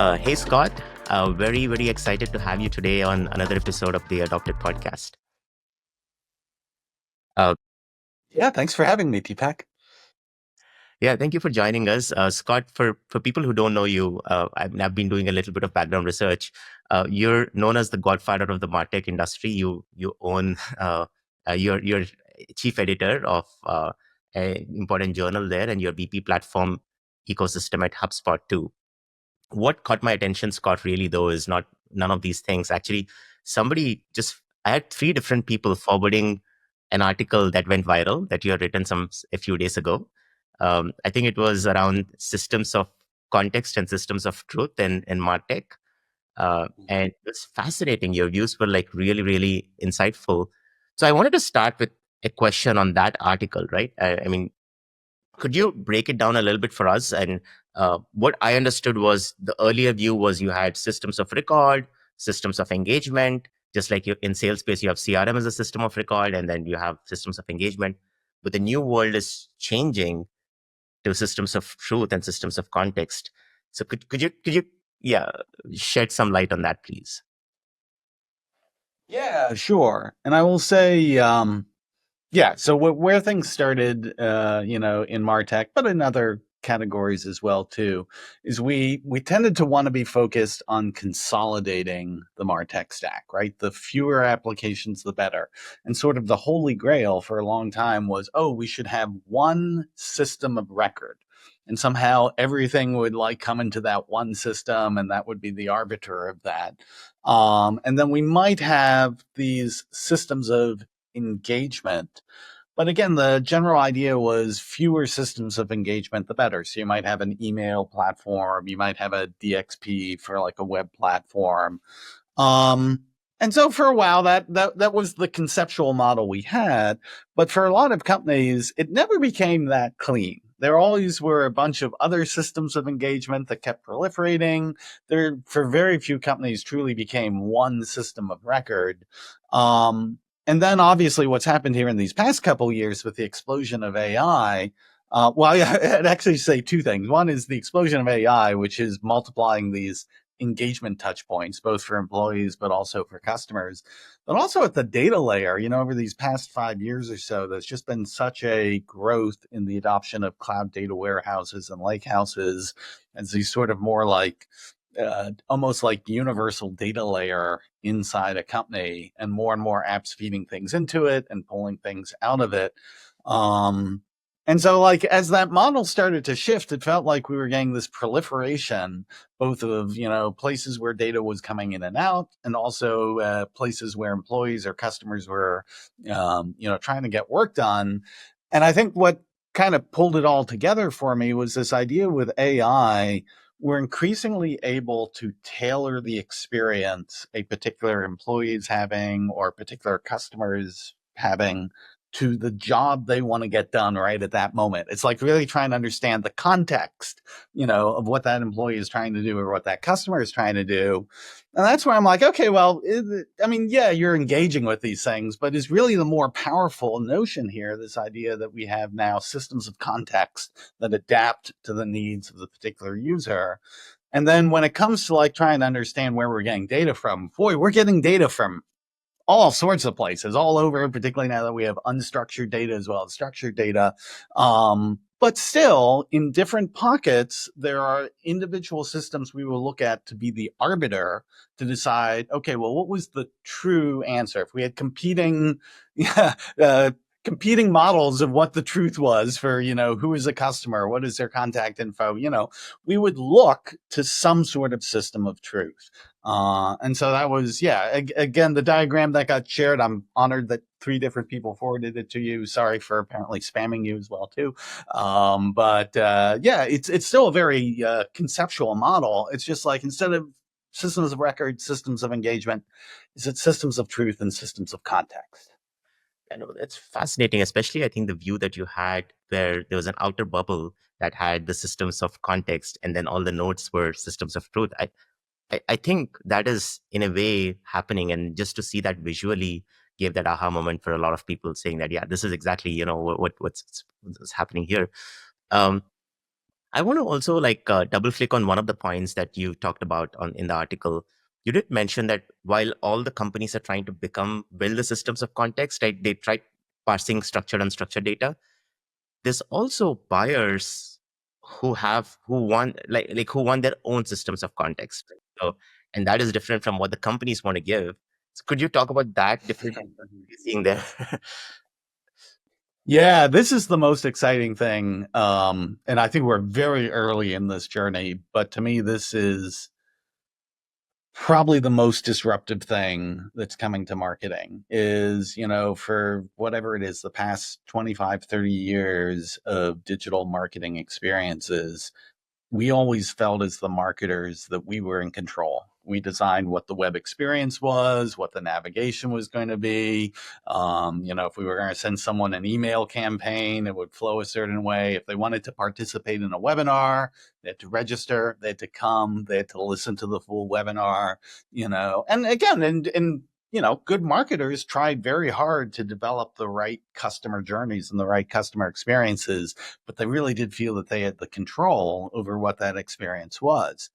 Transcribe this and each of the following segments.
Hey, Scott. Very, very excited to have you today on another episode of the Adopted podcast. Uh, Yeah, thanks for having me, Deepak. yeah, thank you for joining us. Scott, for people who don't know you, I've been doing a little bit of background research. You're known as the godfather of the Martech industry. You own, you're chief editor of an important journal there, and your BP platform ecosystem at Hubspot too. What caught my attention, Scott, really though, is not none of these things. Actually, somebody just I had three different people forwarding an article that went viral that you had written a few days ago. I think it was around systems of context and systems of truth in Martech. And it's fascinating. Your views were like really, really insightful. So I wanted to start with a question on that article, right? I mean, could you break it down a little bit for us? And what I understood was the earlier view was you had systems of record, systems of engagement, just like in sales space, you have CRM as a system of record, and then you have systems of engagement. But the new world is changing to systems of truth and systems of context. So could you yeah shed some light on that, please? Yeah, sure. And I will say, yeah, so where things started, in Martech, but in other categories as well too, is we tended to want to be focused on consolidating the Martech stack, right? The fewer applications, the better. And sort of the holy grail for a long time was, oh, we should have one system of record. And somehow everything would like come into that one system, and that would be the arbiter of that. And then we might have these systems of engagement. But again, the general idea was fewer systems of engagement, the better. So you might have an email platform, you might have a DXP for like a web platform. And so for a while, that was the conceptual model we had. But for a lot of companies, it never became that clean. There always were a bunch of other systems of engagement that kept proliferating. There, for very few companies, truly became one system of record. And then obviously what's happened here in these past couple of years with the explosion of AI, I'd actually say two things. One is the explosion of AI, which is multiplying these engagement touch points, both for employees, but also for customers. But also at the data layer, over these past 5 years or so, there's just been such a growth in the adoption of cloud data warehouses and lakehouses as these sort of more like almost like universal data layer inside a company, and more apps feeding things into it and pulling things out of it. Um, and so, like, as that model started to shift, it felt like we were getting this proliferation, both of, places where data was coming in and out, and also places where employees or customers were, trying to get work done. And I think what kind of pulled it all together for me was this idea with AI. We're increasingly able to tailor the experience a particular employee is having or a particular customer is having to the job they want to get done right at that moment. It's like really trying to understand the context, of what that employee is trying to do or what that customer is trying to do. And that's where I'm like, okay, well, yeah, you're engaging with these things, but is really the more powerful notion here, this idea that we have now systems of context that adapt to the needs of the particular user. And then when it comes to like trying to understand where we're getting data from, boy, we're getting data from all sorts of places all over, particularly now that we have unstructured data as well as structured data. But still, in different pockets, there are individual systems we will look at to be the arbiter to decide, okay, well, what was the true answer? If we had yeah, competing models of what the truth was for, who is a customer, what is their contact info, we would look to some sort of system of truth. And so that was, yeah, again, the diagram that got shared. I'm honored that three different people forwarded it to you. Sorry for apparently spamming you as well too. But yeah, it's still a very conceptual model. It's just like instead of systems of record, systems of engagement, is it systems of truth and systems of context? I know it's fascinating, especially I think the view that you had where there was an outer bubble that had the systems of context and then all the nodes were systems of truth. I think that is in a way happening, and just to see that visually gave that aha moment for a lot of people, saying that yeah, this is exactly what's happening here. Um, I want to also like double click on one of the points that you talked about on in the article. You did mention that while all the companies are trying to build the systems of context, right? They try parsing structured and unstructured data. There's also buyers who want who want their own systems of context. Right? So, and that is different from what the companies want to give. So could you talk about that difference you're seeing there? Yeah, this is the most exciting thing. And I think we're very early in this journey, but to me, this is probably the most disruptive thing that's coming to marketing is, for whatever it is, the past 25, 30 years of digital marketing experiences, we always felt as the marketers that we were in control. We designed what the web experience was, what the navigation was going to be. If we were going to send someone an email campaign, it would flow a certain way. If they wanted to participate in a webinar, they had to register, they had to come, they had to listen to the full webinar, and again, good marketers tried very hard to develop the right customer journeys and the right customer experiences, but they really did feel that they had the control over what that experience was.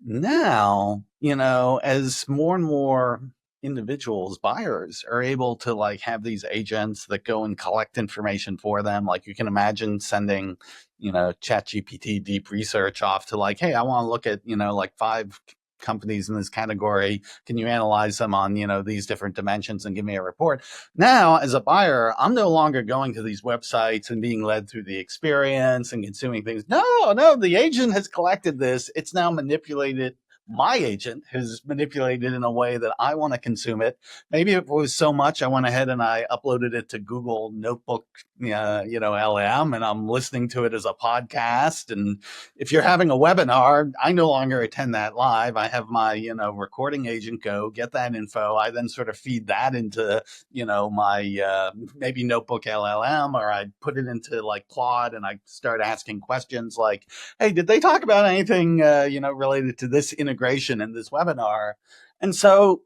Now, as more and more individuals, buyers are able to like have these agents that go and collect information for them. Like you can imagine sending, ChatGPT deep research off to like, hey, I want to look at, like five companies in this category. Can you analyze them on, these different dimensions and give me a report? Now, as a buyer, I'm no longer going to these websites and being led through the experience and consuming things. No, the agent has collected this. It's now manipulated. My agent has manipulated in a way that I want to consume it. Maybe if it was so much, I went ahead and I uploaded it to Google Notebook, LM, and I'm listening to it as a podcast. And if you're having a webinar, I no longer attend that live. I have my, recording agent go get that info. I then sort of feed that into, my maybe Notebook LLM, or I put it into like Claude and I start asking questions like, hey, did they talk about anything, related to this integration in this webinar? And so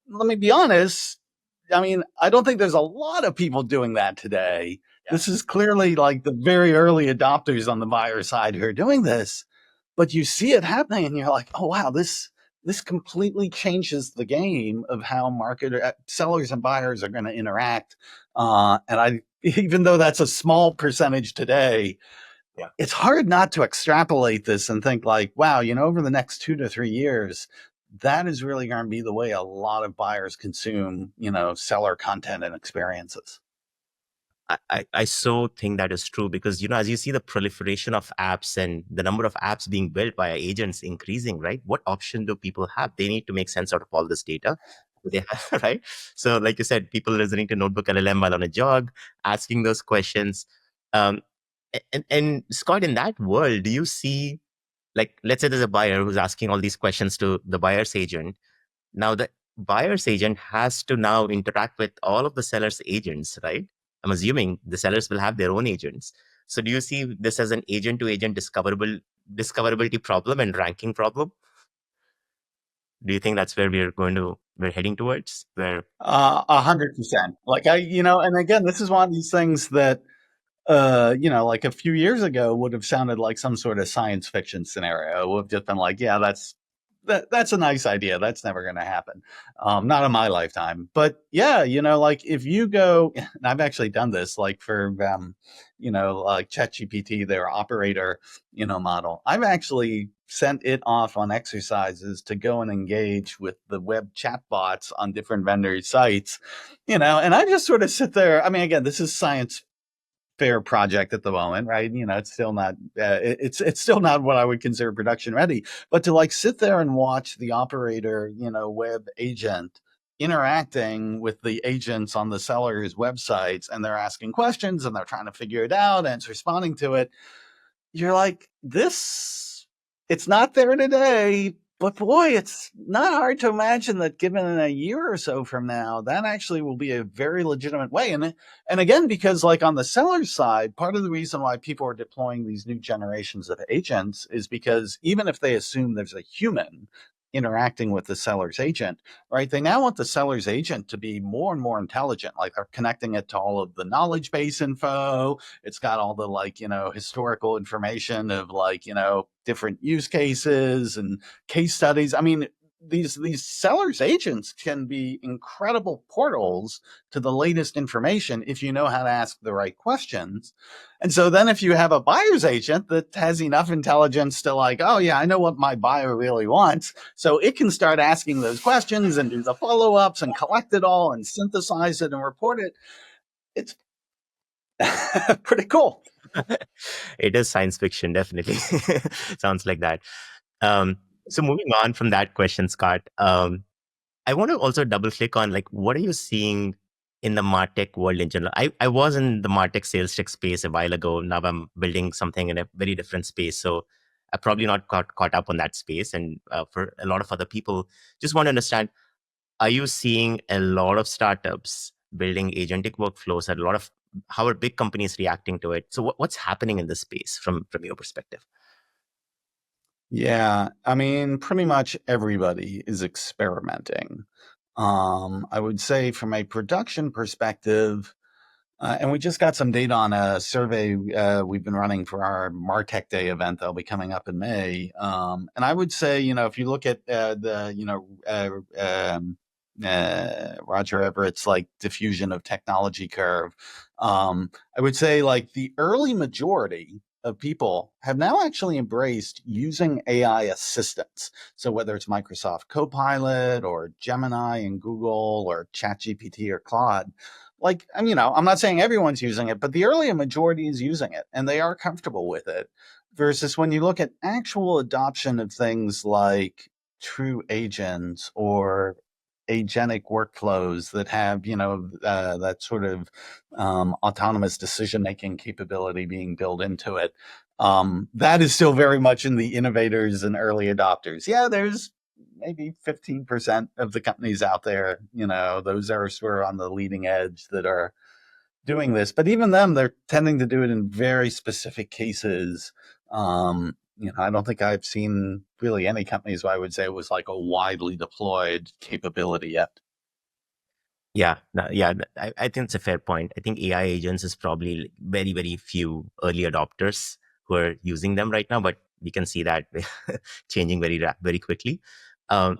let me be honest. I mean, I don't think there's a lot of people doing that today. Yeah. This is clearly like the very early adopters on the buyer side who are doing this, but you see it happening and you're like, oh, wow, this completely changes the game of how sellers and buyers are going to interact. Even though that's a small percentage today, yeah, it's hard not to extrapolate this and think like, wow, over the next 2 to 3 years, that is really going to be the way a lot of buyers consume, seller content and experiences. I so think that is true because, as you see the proliferation of apps and the number of apps being built by agents increasing, right? What option do people have? They need to make sense out of all this data. They have, right? So, like you said, people listening to Notebook LLM while on a jog, asking those questions. Um, and Scott, in that world, do you see, like, let's say there's a buyer who's asking all these questions to the buyer's agent. Now, the buyer's agent has to now interact with all of the seller's agents, right? I'm assuming the sellers will have their own agents. So, do you see this as an agent to agent discoverability problem and ranking problem? Do you think that's where we're heading towards? Where 100%. Like and again, this is one of these things that like a few years ago would have sounded like some sort of science fiction scenario. It would have just been like, yeah, that's a nice idea. That's never going to happen. Not in my lifetime. But yeah, like if you go, and I've actually done this, like for, like ChatGPT, their operator, model. I've actually sent it off on exercises to go and engage with the web chatbots on different vendors' sites, and I just sort of sit there. I mean, again, this is science fair project at the moment, right? It's still not it's still not what I would consider production ready, but to like sit there and watch the operator, web agent interacting with the agents on the seller's websites, and they're asking questions and they're trying to figure it out and it's responding to it. You're like, it's not there today, but boy, it's not hard to imagine that given in a year or so from now, that actually will be a very legitimate way. And again, because like on the seller side, part of the reason why people are deploying these new generations of agents is because even if they assume there's a human interacting with the seller's agent, right? They now want the seller's agent to be more and more intelligent. Like they're connecting it to all of the knowledge base info. It's got all the like, historical information of like, different use cases and case studies. I mean, these sellers agents can be incredible portals to the latest information if you know how to ask the right questions. And so then if you have a buyer's agent that has enough intelligence to like, oh yeah, I know what my buyer really wants, so it can start asking those questions and do the follow-ups and collect it all and synthesize it and report it. It's pretty cool. It is science fiction, definitely. Sounds like that. So moving on from that question, Scott, I want to also double click on like what are you seeing in the Martech world in general? I was in the Martech sales tech space a while ago. Now I'm building something in a very different space. So I probably not caught up on that space. And for a lot of other people, just want to understand, are you seeing a lot of startups building agentic workflows and a lot of how are big companies reacting to it? So what's happening in this space from your perspective? Yeah, I mean, pretty much everybody is experimenting. I would say from a production perspective, and we just got some data on a survey we've been running for our Martech Day event that'll be coming up in May. And I would say, if you look at Roger Everett's like diffusion of technology curve, I would say like the early majority of people have now actually embraced using AI assistants. So whether it's Microsoft Copilot or Gemini and Google or ChatGPT or Claude, like, I'm not saying everyone's using it, but the earlier majority is using it and they are comfortable with it. Versus when you look at actual adoption of things like true agents or agentic workflows that have, that sort of autonomous decision making capability being built into it. That is still very much in the innovators and early adopters. Yeah, there's maybe 15% of the companies out there, those are sort of on the leading edge that are doing this. But even them, they're tending to do it in very specific cases. I don't think I've seen really any companies where I would say it was like a widely deployed capability yet. Yeah, yeah, I think it's a fair point. I think AI agents is probably very, very few early adopters who are using them right now, but we can see that changing very quickly. Um,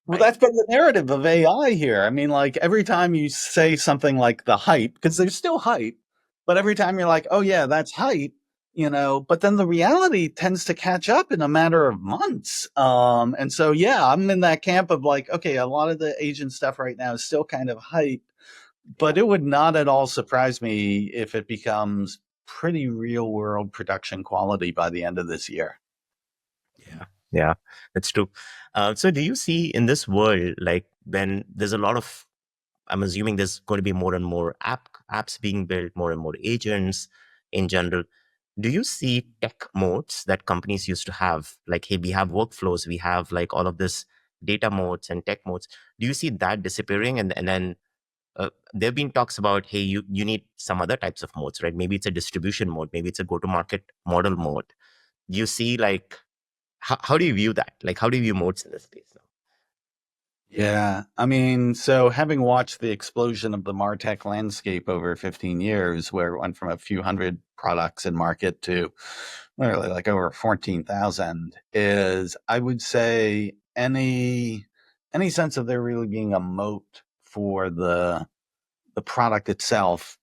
Well, right. that's been the narrative of AI here. I mean, like every time you say something like the hype, because there's still hype, but every time you're like, oh, yeah, that's hype, but then the reality tends to catch up in a matter of months. And so, yeah, I'm in that camp of like, okay, a lot of the agent stuff right now is still kind of hype, Yeah, but it would not at all surprise me if it becomes pretty real world production quality by the end of this year. yeah, yeah, that's true. So do you see in this world, like when there's a lot of, I'm assuming there's going to be more and more apps being built, more and more agents in general. Do you see tech moats that companies used to have? Like, hey, we have workflows, we have like all of this data moats and tech moats. Do you see that disappearing? And then there have been talks about, hey, you need some other types of moats, right? Maybe it's a distribution mode, maybe it's a go-to-market model mode. Do you see like how do you view that? Like, how do you view moats in this space now? Yeah, I mean, so having watched the explosion of the Martech landscape over 15 years, where it went from a few hundred products in market to literally like over 14,000, is I would say any sense of there really being a moat for the product itself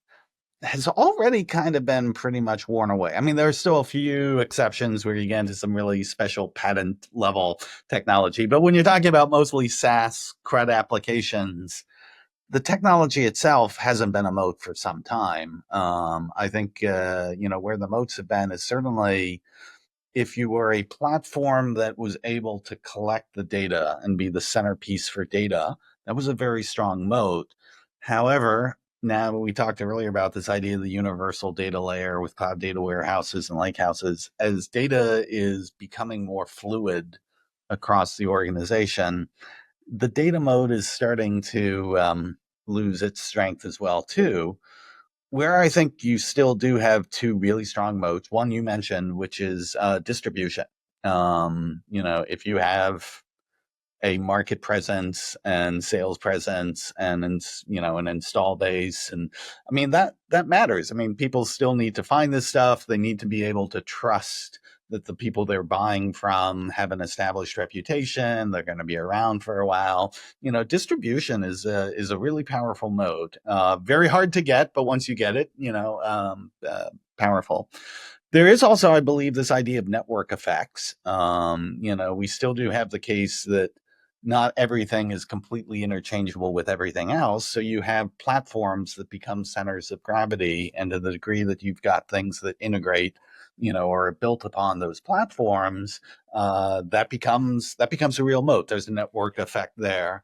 has already kind of been pretty much worn away. I mean, there are still a few exceptions where you get into some really special patent level technology, but when you're talking about mostly SaaS CRUD applications, the technology itself hasn't been a moat for some time. I think where the moats have been is certainly if you were a platform that was able to collect the data and be the centerpiece for data, that was a very strong moat. However, now we talked earlier about this idea of the universal data layer with cloud data warehouses and lakehouses. As data is becoming more fluid across the organization, the data mode is starting to lose its strength as well too. Where I think you still do have two really strong moats. One you mentioned, which is distribution. If you have a market presence and sales presence and an install base. And I mean, that matters. I mean, people still need to find this stuff. They need to be able to trust that the people they're buying from have an established reputation. They're going to be around for a while. Distribution is a really powerful mode. Very hard to get, but once you get it, powerful. There is also, I believe, this idea of network effects. We still do have the case that not everything is completely interchangeable with everything else. So you have platforms that become centers of gravity, and to the degree that you've got things that integrate, or are built upon those platforms, that becomes a real moat. There's a network effect there.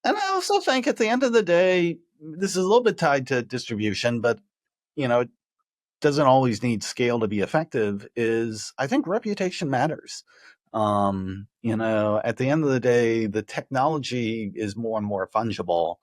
And I also think at the end of the day, this is a little bit tied to distribution, but it doesn't always need scale to be effective. Is I think reputation matters. At the end of the day, the technology is more and more fungible,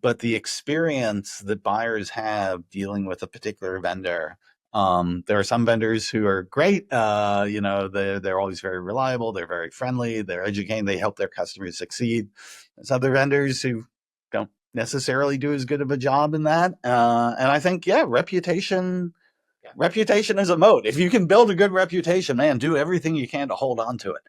but the experience that buyers have dealing with a particular vendor. There are some vendors who are great. They're always very reliable. They're very friendly. They're educating. They help their customers succeed. There's other vendors who don't necessarily do as good of a job in that. And I think, reputation is a moat. If you can build a good reputation, man, do everything you can to hold on to it.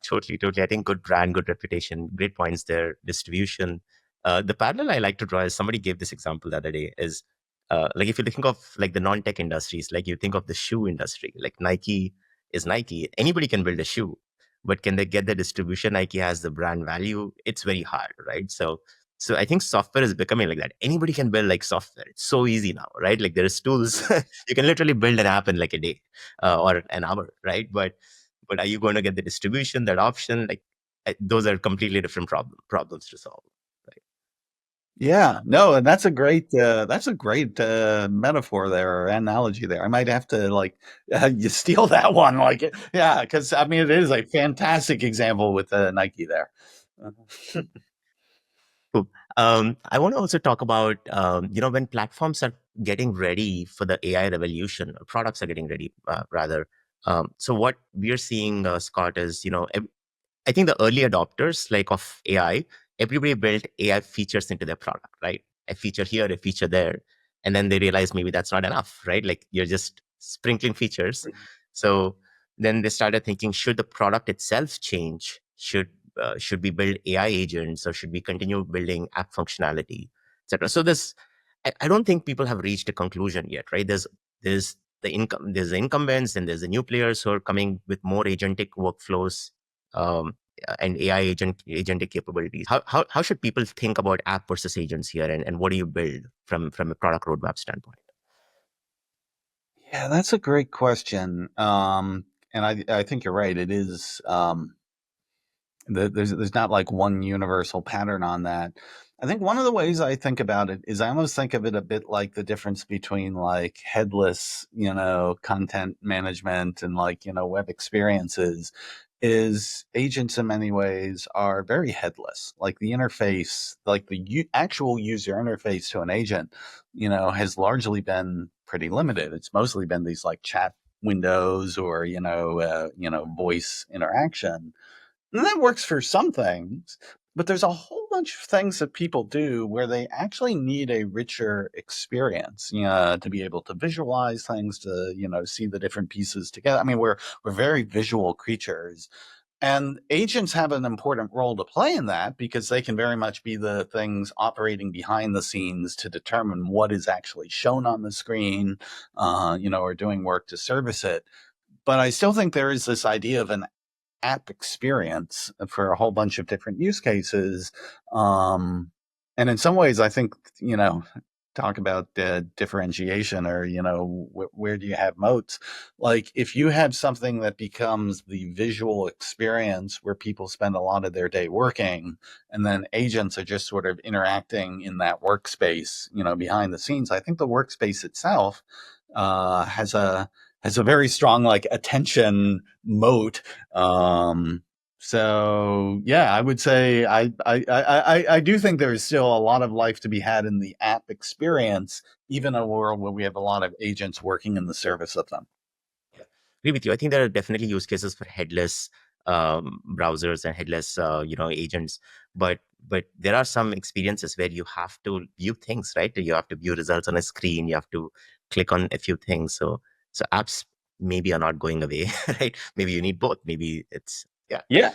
Totally, totally. I think good brand, good reputation, great points there. Distribution. The parallel I like to draw is somebody gave this example the other day is like if you think of like the non-tech industries, like you think of the shoe industry, like Nike is Nike. Anybody can build a shoe, but can they get the distribution? Nike has the brand value. It's very hard, right? So I think software is becoming like that. Anybody can build like software. It's so easy now, right? Like there's tools. You can literally build an app in like a day or an hour, right? But are you going to get the distribution, that option? Like those are completely different problems to solve. Right? Yeah, no, and that's a great metaphor there or analogy there. I might have to you steal that one, yeah, because I mean it is a fantastic example with Nike there. Cool. I want to also talk about when platforms are getting ready for the AI revolution, or products are getting ready rather. So what we are seeing, Scott, is I think the early adopters, like of AI, everybody built AI features into their product, right? A feature here, a feature there. And then they realized maybe that's not enough, right? Like you're just sprinkling features. So then they started thinking, should the product itself change? Should we build AI agents, or should we continue building app functionality, etc.? So I don't think people have reached a conclusion yet, right? There's the incumbents, and there's the new players who are coming with more agentic workflows, um, and AI agentic capabilities. How should people think about app versus agents here, and what do you build from a product roadmap standpoint? Yeah, that's a great question. And I think you're right. It is. There's not like one universal pattern on that. I think one of the ways I think about it is I almost think of it a bit like the difference between like headless, content management and web experiences. Is agents in many ways are very headless. Like the interface, like the actual user interface to an agent, has largely been pretty limited. It's mostly been these like chat windows or voice interaction, and that works for some things, but there's a whole bunch of things that people do where they actually need a richer experience, to be able to visualize things, to, see the different pieces together. I mean, we're very visual creatures. And agents have an important role to play in that because they can very much be the things operating behind the scenes to determine what is actually shown on the screen, or doing work to service it. But I still think there is this idea of an app experience for a whole bunch of different use cases. And in some ways, I think, talk about differentiation or, where do you have moats? Like if you have something that becomes the visual experience where people spend a lot of their day working, and then agents are just sort of interacting in that workspace, behind the scenes, I think the workspace itself has a very strong attention moat. So yeah, I would say I do think there is still a lot of life to be had in the app experience, even in a world where we have a lot of agents working in the service of them. Agree with you. I think there are definitely use cases for headless, browsers and headless agents. But there are some experiences where you have to view things, right? You have to view results on a screen. You have to click on a few things. So apps maybe are not going away, right? Maybe you need both. Maybe it's yeah. Yeah.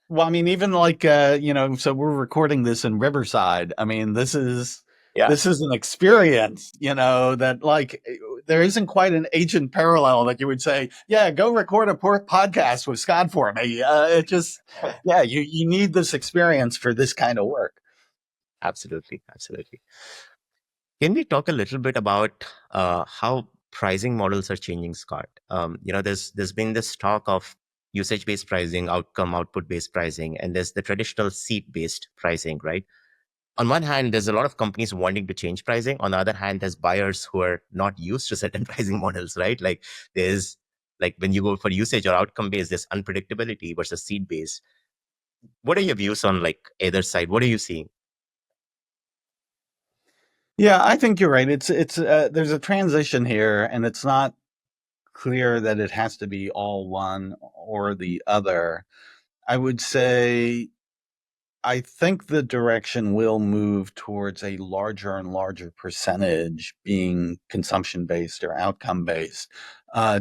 Well, I mean, even like so we're recording this in Riverside. I mean, Yeah. this is an experience, that like there isn't quite an agent parallel that you would say, yeah, go record a podcast with Scott for me. It just, yeah, you need this experience for this kind of work. Absolutely, absolutely. Can we talk a little bit about how pricing models are changing, Scott? There's been this talk of usage-based pricing, output-based pricing, and there's the traditional seat-based pricing, right? On one hand, there's a lot of companies wanting to change pricing. On the other hand, there's buyers who are not used to certain pricing models, right? Like there's like when you go for usage or outcome-based, there's unpredictability versus seat-based. What are your views on like either side? What are you seeing? Yeah, I think you're right. It's there's a transition here, and it's not clear that it has to be all one or the other. I would say I think the direction will move towards a larger and larger percentage being consumption based or outcome based,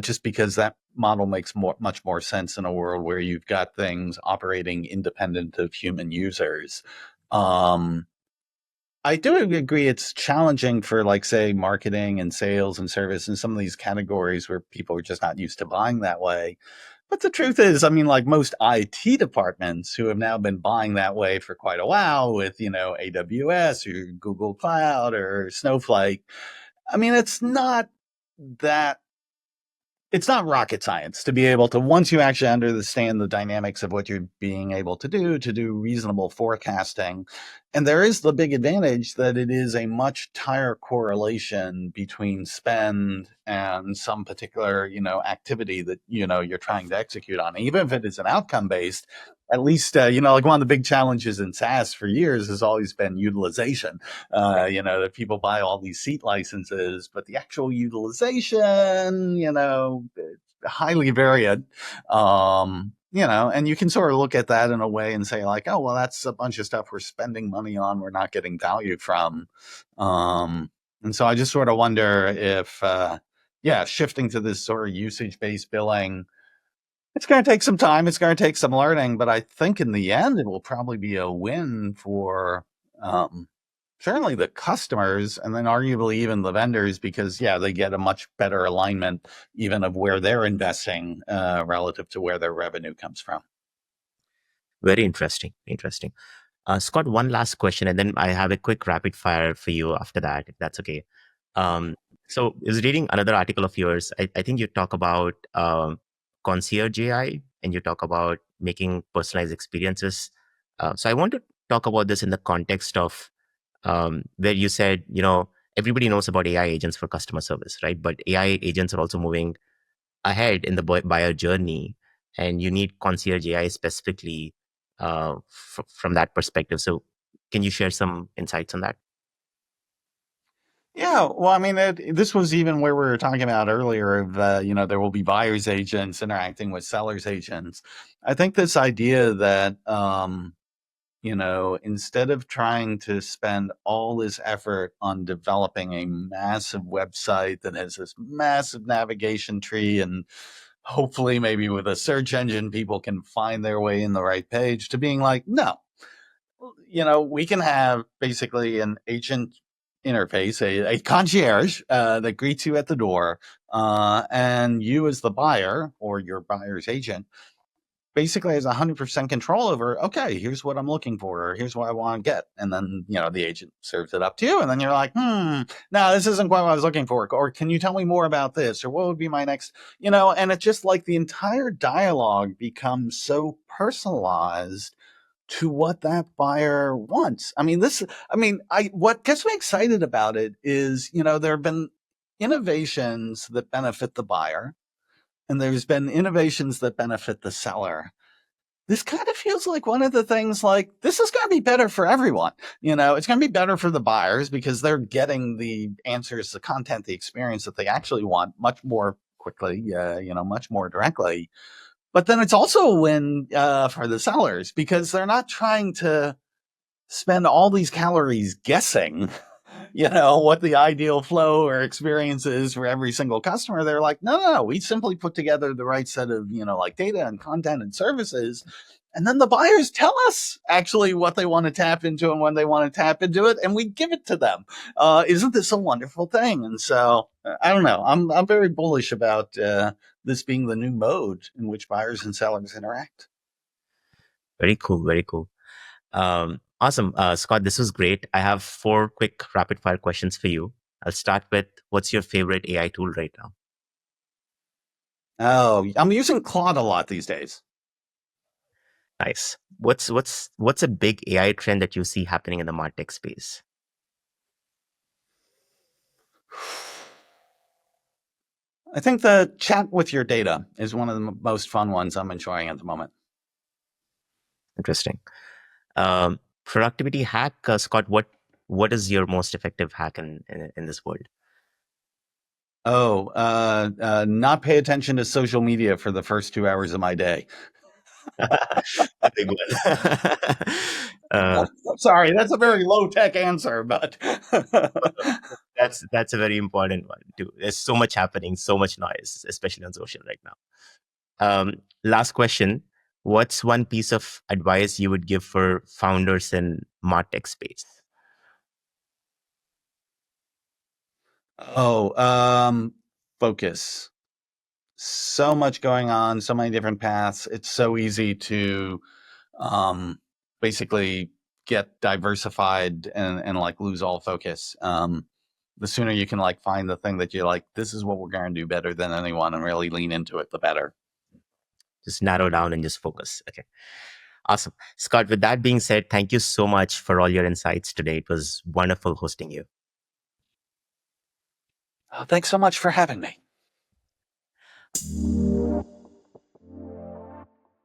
just because that model makes much more sense in a world where you've got things operating independent of human users. Um, I do agree it's challenging for, like, say, marketing and sales and service and some of these categories where people are just not used to buying that way. But the truth is, I mean, like most IT departments who have now been buying that way for quite a while with, AWS or Google Cloud or Snowflake, I mean, that it's not rocket science to be able to, once you actually understand the dynamics of what you're being able to do reasonable forecasting. And there is the big advantage that it is a much tighter correlation between spend and some particular, activity that, you're trying to execute on. Even if it is an outcome based, at least, like one of the big challenges in SaaS for years has always been utilization. That people buy all these seat licenses, but the actual utilization, highly varied. And you can sort of look at that in a way and say, like, oh, well, that's a bunch of stuff we're spending money on, we're not getting value from. And so I just sort of wonder if, shifting to this sort of usage based billing, it's going to take some time. It's going to take some learning, but I think in the end, it will probably be a win for um, certainly the customers, and then arguably even the vendors, because they get a much better alignment even of where they're investing relative to where their revenue comes from. Very interesting. Interesting. Scott, one last question, and then I have a quick rapid fire for you after that, if that's okay. Um, so, I was reading another article of yours. I think you talk about Concierge AI, and you talk about making personalized experiences. So, I want to talk about this in the context of where you said, everybody knows about AI agents for customer service, right? But AI agents are also moving ahead in the buyer journey, and you need Concierge AI specifically from that perspective. So, can you share some insights on that? Yeah, well, I mean, this was even where we were talking about earlier of, there will be buyer's agents interacting with seller's agents. I think this idea that, instead of trying to spend all this effort on developing a massive website that has this massive navigation tree and hopefully maybe with a search engine, people can find their way in the right page, to being like, no, we can have basically an agent interface, a concierge that greets you at the door. And you as the buyer or your buyer's agent basically has 100% control over, okay, here's what I'm looking for, or here's what I want to get. And then, the agent serves it up to you. And then you're like, no, this isn't quite what I was looking for. Or can you tell me more about this? Or what would be my next, and it's just like the entire dialogue becomes so personalized to what that buyer wants. What gets me excited about it is, there have been innovations that benefit the buyer, and there's been innovations that benefit the seller. This kind of feels like one of the things, like, this is going to be better for everyone. It's going to be better for the buyers because they're getting the answers, the content, the experience that they actually want much more quickly, much more directly. But then it's also a win for the sellers because they're not trying to spend all these calories guessing, what the ideal flow or experience is for every single customer. They're like, no, we simply put together the right set of, like data and content and services. And then the buyers tell us actually what they want to tap into and when they want to tap into it, and we give it to them. Isn't this a wonderful thing? And so I don't know. I'm very bullish about this being the new mode in which buyers and sellers interact. Very cool. Very cool. Awesome. Scott, this was great. I have 4 quick rapid fire questions for you. I'll start with, what's your favorite AI tool right now? Oh, I'm using Claude a lot these days. Nice. What's a big AI trend that you see happening in the Martech space? I think the chat with your data is one of the most fun ones I'm enjoying at the moment. Interesting. Productivity hack, Scott. What is your most effective hack in this world? Not pay attention to social media for the first 2 hours of my day. A big one. Sorry, that's a very low tech answer, but that's a very important one too. There's so much happening, so much noise, especially on social right now. Last question. What's one piece of advice you would give for founders in Martech space? Focus. So much going on, so many different paths. It's so easy to basically get diversified and like lose all focus. The sooner you can like find the thing that you like, this is what we're going to do better than anyone, and really lean into it, the better. Just narrow down and just focus. Okay. Awesome. Scott, with that being said, thank you so much for all your insights today. It was wonderful hosting you. Thanks so much for having me.